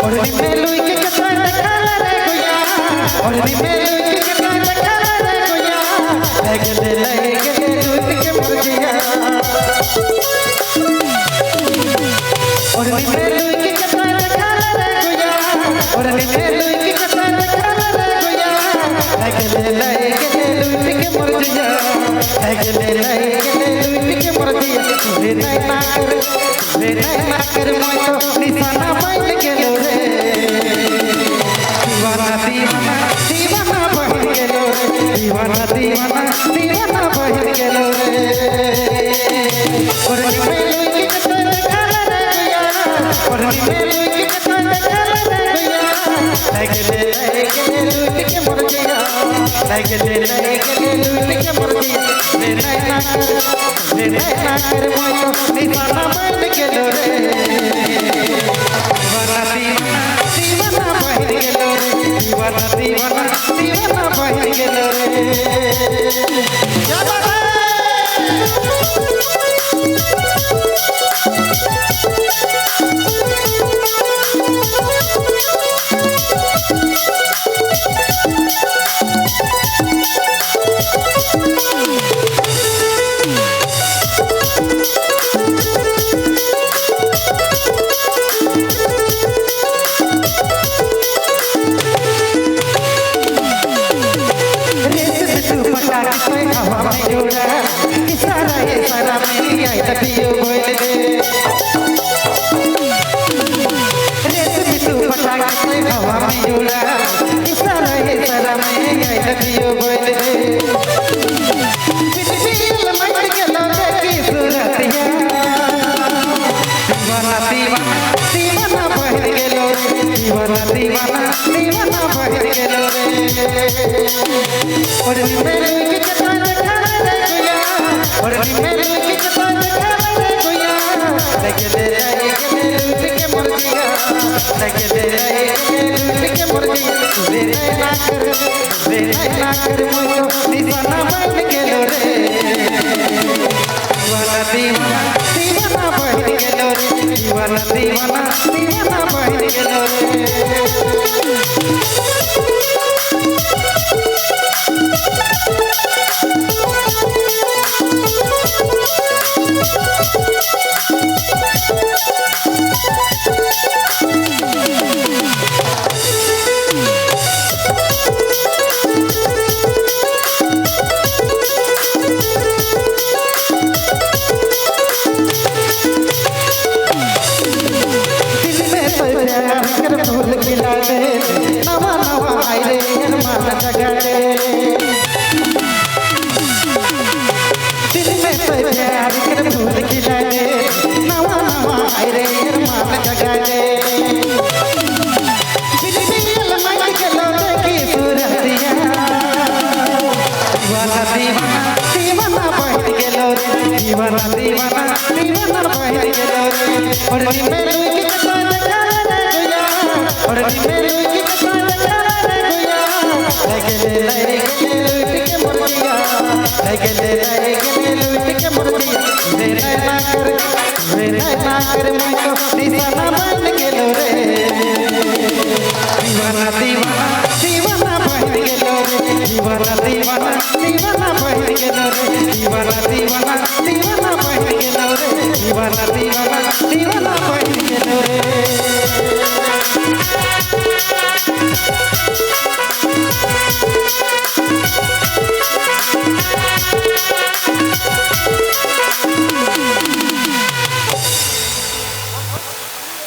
ओढ़नी में लुई के कतरा देखा रे गुया ओढ़नी में लुई के कतरा देखा रे गुया लगे लूट के मर गया ओढ़नी में लुई के कतरा देखा रे गुया ओढ़नी में लुई के कतरा देखा रे गुया लगे लूट के मर गया लगे लूट के मर गया रे ना कर मैं तो निशाना बन गेलो रे दीवाना दीवाना दीवाना बन गेलो रे दीवाना दीवाना दीवाना बन गेलो रे ओढ़नी में लुई के कतरा देखा रे गुया ओढ़नी में लुई के कतरा देखा रे गुया लगे लूट के मर गया लगे लूट के मर गया रे ना कर मैं तो निशाना बन गेलो रे दीवाना दीवाना दीवाना बन गेलो रे दीवाना दीवाना दीवाना बन गेलो रे हवा में जोड़ा इशारा मेरी आई तबियो बोल दे रेत में तू पटाखा से हवा में जोड़ा इशारा मेरी आई तबियो बोल दे दिल मच गेलो रे की सूरतिया दीवाना दीवाना दीवाना बन गेलो रे दीवाना दीवाना दीवाना बन गेलो रे ओढ़नी में लुई के कतरा देखा रे गुया ओढ़नी में लुई के कतरा देखा रे गुया लगे लूट के मर गया लगे लूट के मर गया रे ना कर मैं तो निशाना बन गेलो रे दीवाना दीवाना दीवाना बन गेलो रे दीवाना दीवाना दीवाना बन गेलो रे फूल खिला दे नवा नवा आई रे अरमान जगा दे दिल में प्यार कर फूल खिला दे नवा नवा आई रे अरमान जगा दे दिल मन गेलो रे की सूरतिया दीवाना दीवाना दीवाना बन गेलो रे दीवाना दीवाना दीवाना बन गेलो रे ओढ़नी में लुई के कतरा देखा रे गुया ओढ़नी में लुई के कतरा देखा रे गुया लगे लूट के मर गया लगे लूट के मर गया रे ना कर मैं तो निशाना बन गेलो रे दीवाना दीवाना दीवाना बन गेलो रे दीवाना दीवाना दीवाना बन गेलो रे दीवाना दीवाना दीवाना बन गेलो रे दीवाना दीवाना दीवाना